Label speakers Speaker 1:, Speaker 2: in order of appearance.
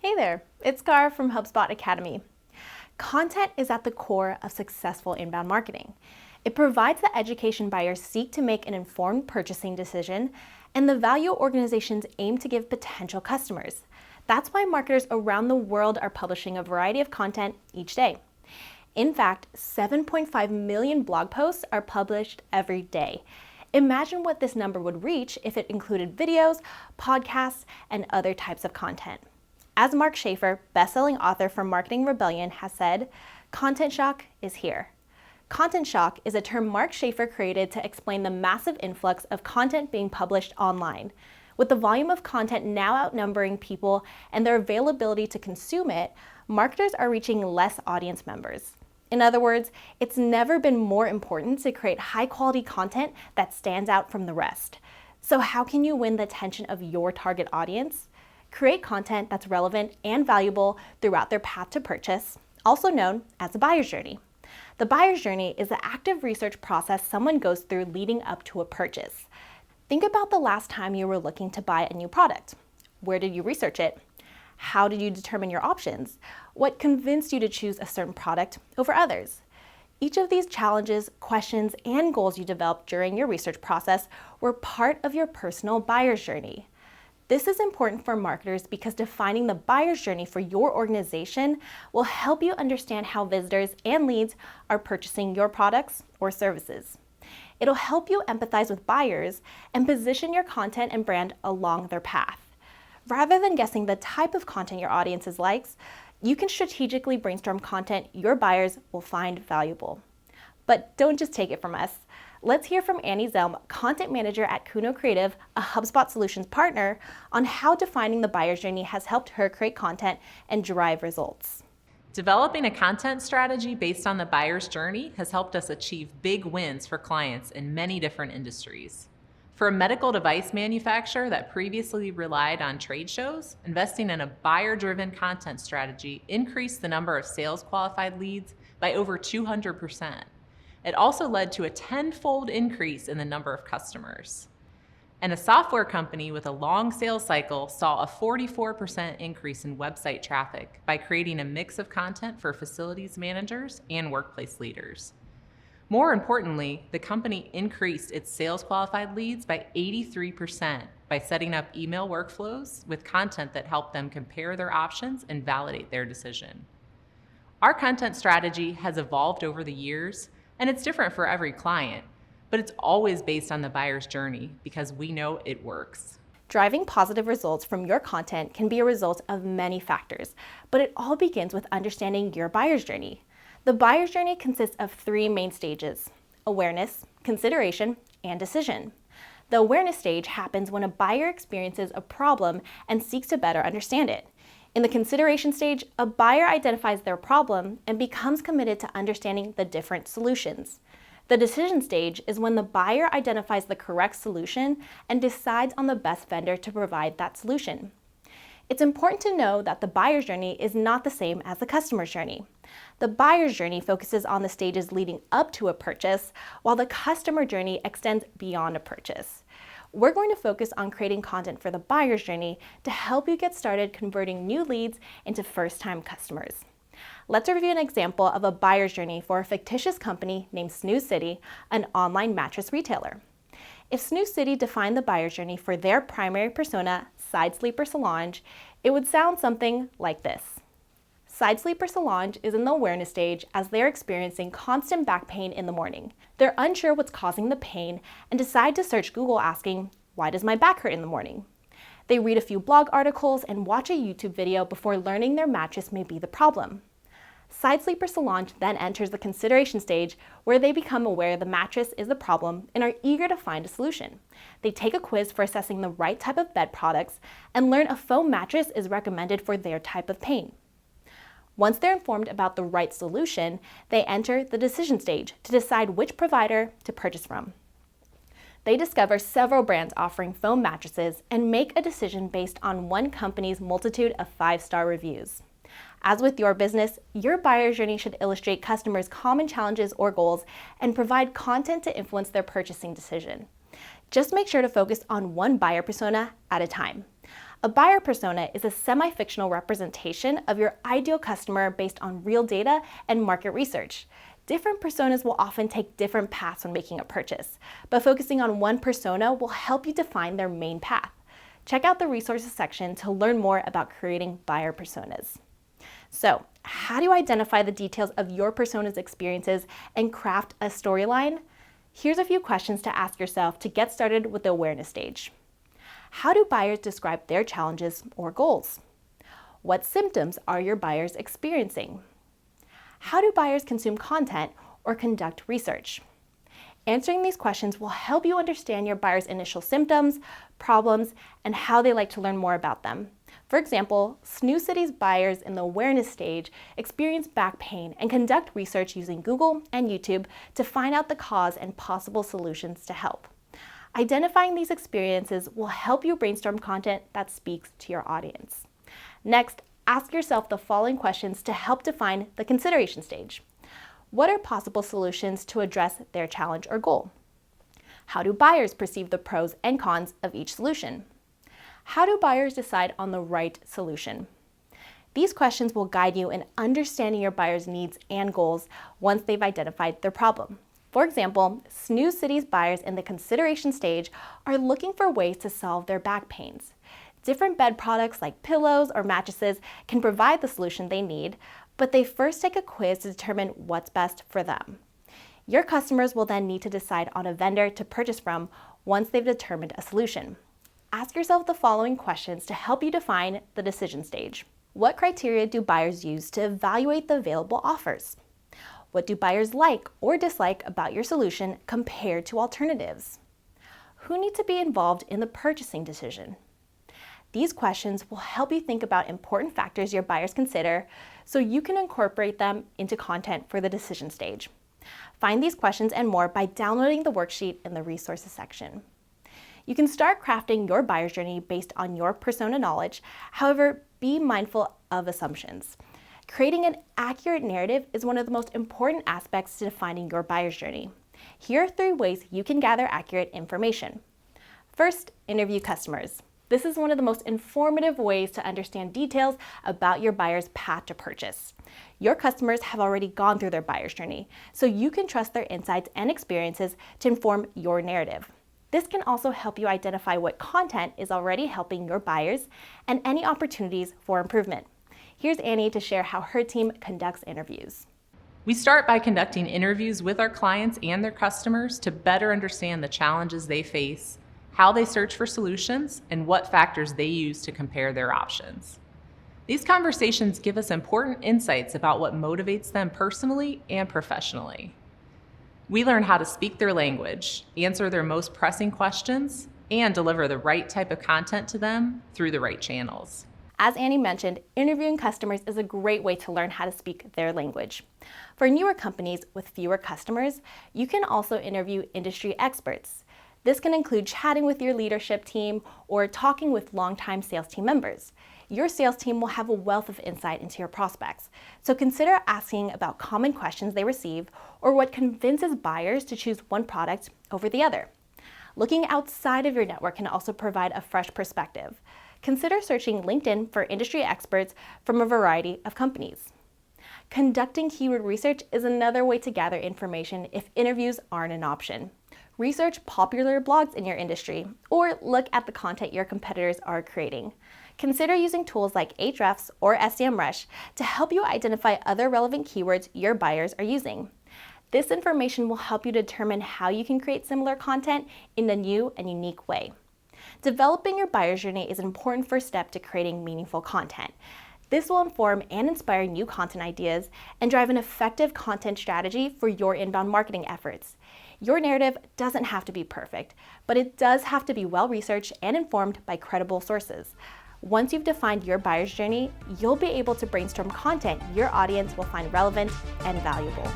Speaker 1: Hey there, it's Gar from HubSpot Academy. Content is at the core of successful inbound marketing. It provides the education buyers seek to make an informed purchasing decision and the value organizations aim to give potential customers. That's why marketers around the world are publishing a variety of content each day. In fact, 7.5 million blog posts are published every day. Imagine what this number would reach if it included videos, podcasts, and other types of content. As Mark Schaefer, best-selling author from Marketing Rebellion, has said, content shock is here. Content shock is a term Mark Schaefer created to explain the massive influx of content being published online. With the volume of content now outnumbering people and their availability to consume it, marketers are reaching less audience members. In other words, it's never been more important to create high-quality content that stands out from the rest. So how can you win the attention of your target audience? Create content that's relevant and valuable throughout their path to purchase, also known as the buyer's journey. The buyer's journey is the active research process someone goes through leading up to a purchase. Think about the last time you were looking to buy a new product. Where did you research it? How did you determine your options? What convinced you to choose a certain product over others? Each of these challenges, questions, and goals you developed during your research process were part of your personal buyer's journey. This is important for marketers because defining the buyer's journey for your organization will help you understand how visitors and leads are purchasing your products or services. It'll help you empathize with buyers and position your content and brand along their path. Rather than guessing the type of content your audience likes, you can strategically brainstorm content your buyers will find valuable. But don't just take it from us. Let's hear from Annie Zelm, content manager at Kuno Creative, a HubSpot Solutions partner, on how defining the buyer's journey has helped her create content and drive results.
Speaker 2: Developing a content strategy based on the buyer's journey has helped us achieve big wins for clients in many different industries. For a medical device manufacturer that previously relied on trade shows, investing in a buyer-driven content strategy increased the number of sales qualified leads by over 200%. It also led to a 10-fold increase in the number of customers. And a software company with a long sales cycle saw a 44% increase in website traffic by creating a mix of content for facilities managers and workplace leaders. More importantly, the company increased its sales qualified leads by 83% by setting up email workflows with content that helped them compare their options and validate their decision. Our content strategy has evolved over the years, and it's different for every client, but it's always based on the buyer's journey because we know it works.
Speaker 1: Driving positive results from your content can be a result of many factors, but it all begins with understanding your buyer's journey. The buyer's journey consists of three main stages: awareness, consideration, and decision. The awareness stage happens when a buyer experiences a problem and seeks to better understand it. In the consideration stage, a buyer identifies their problem and becomes committed to understanding the different solutions. The decision stage is when the buyer identifies the correct solution and decides on the best vendor to provide that solution. It's important to know that the buyer's journey is not the same as the customer's journey. The buyer's journey focuses on the stages leading up to a purchase, while the customer journey extends beyond a purchase. We're going to focus on creating content for the buyer's journey to help you get started converting new leads into first-time customers. Let's review an example of a buyer's journey for a fictitious company named Snooze City, an online mattress retailer. If Snooze City defined the buyer's journey for their primary persona, Side Sleeper Solange, it would sound something like this. Side Sleeper Solange is in the awareness stage as they're experiencing constant back pain in the morning. They're unsure what's causing the pain and decide to search Google asking, "Why does my back hurt in the morning?" They read a few blog articles and watch a YouTube video before learning their mattress may be the problem. Side Sleeper Solange then enters the consideration stage where they become aware the mattress is the problem and are eager to find a solution. They take a quiz for assessing the right type of bed products and learn a foam mattress is recommended for their type of pain. Once they're informed about the right solution, they enter the decision stage to decide which provider to purchase from. They discover several brands offering foam mattresses and make a decision based on one company's multitude of 5-star reviews. As with your business, your buyer's journey should illustrate customers' common challenges or goals and provide content to influence their purchasing decision. Just make sure to focus on one buyer persona at a time. A buyer persona is a semi-fictional representation of your ideal customer based on real data and market research. Different personas will often take different paths when making a purchase, but focusing on one persona will help you define their main path. Check out the resources section to learn more about creating buyer personas. So, how do you identify the details of your persona's experiences and craft a storyline? Here's a few questions to ask yourself to get started with the awareness stage. How do buyers describe their challenges or goals? What symptoms are your buyers experiencing? How do buyers consume content or conduct research? Answering these questions will help you understand your buyers' initial symptoms, problems, and how they like to learn more about them. For example, Snooze City's buyers in the awareness stage experience back pain and conduct research using Google and YouTube to find out the cause and possible solutions to help. Identifying these experiences will help you brainstorm content that speaks to your audience. Next, ask yourself the following questions to help define the consideration stage. What are possible solutions to address their challenge or goal? How do buyers perceive the pros and cons of each solution? How do buyers decide on the right solution? These questions will guide you in understanding your buyers' needs and goals once they've identified their problem. For example, Snooze City's buyers in the consideration stage are looking for ways to solve their back pains. Different bed products like pillows or mattresses can provide the solution they need, but they first take a quiz to determine what's best for them. Your customers will then need to decide on a vendor to purchase from once they've determined a solution. Ask yourself the following questions to help you define the decision stage. What criteria do buyers use to evaluate the available offers? What do buyers like or dislike about your solution compared to alternatives? Who needs to be involved in the purchasing decision? These questions will help you think about important factors your buyers consider so you can incorporate them into content for the decision stage. Find these questions and more by downloading the worksheet in the resources section. You can start crafting your buyer's journey based on your persona knowledge. However, be mindful of assumptions. Creating an accurate narrative is one of the most important aspects to defining your buyer's journey. Here are 3 ways you can gather accurate information. First, interview customers. This is one of the most informative ways to understand details about your buyer's path to purchase. Your customers have already gone through their buyer's journey, so you can trust their insights and experiences to inform your narrative. This can also help you identify what content is already helping your buyers and any opportunities for improvement. Here's Annie to share how her team conducts interviews.
Speaker 2: We start by conducting interviews with our clients and their customers to better understand the challenges they face, how they search for solutions, and what factors they use to compare their options. These conversations give us important insights about what motivates them personally and professionally. We learn how to speak their language, answer their most pressing questions, and deliver the right type of content to them through the right channels.
Speaker 1: As Annie mentioned, interviewing customers is a great way to learn how to speak their language. For newer companies with fewer customers, you can also interview industry experts. This can include chatting with your leadership team or talking with longtime sales team members. Your sales team will have a wealth of insight into your prospects, so consider asking about common questions they receive or what convinces buyers to choose one product over the other. Looking outside of your network can also provide a fresh perspective. Consider searching LinkedIn for industry experts from a variety of companies. Conducting keyword research is another way to gather information if interviews aren't an option. Research popular blogs in your industry, or look at the content your competitors are creating. Consider using tools like Ahrefs or SEMrush to help you identify other relevant keywords your buyers are using. This information will help you determine how you can create similar content in a new and unique way. Developing your buyer's journey is an important first step to creating meaningful content. This will inform and inspire new content ideas and drive an effective content strategy for your inbound marketing efforts. Your narrative doesn't have to be perfect, but it does have to be well-researched and informed by credible sources. Once you've defined your buyer's journey, you'll be able to brainstorm content your audience will find relevant and valuable.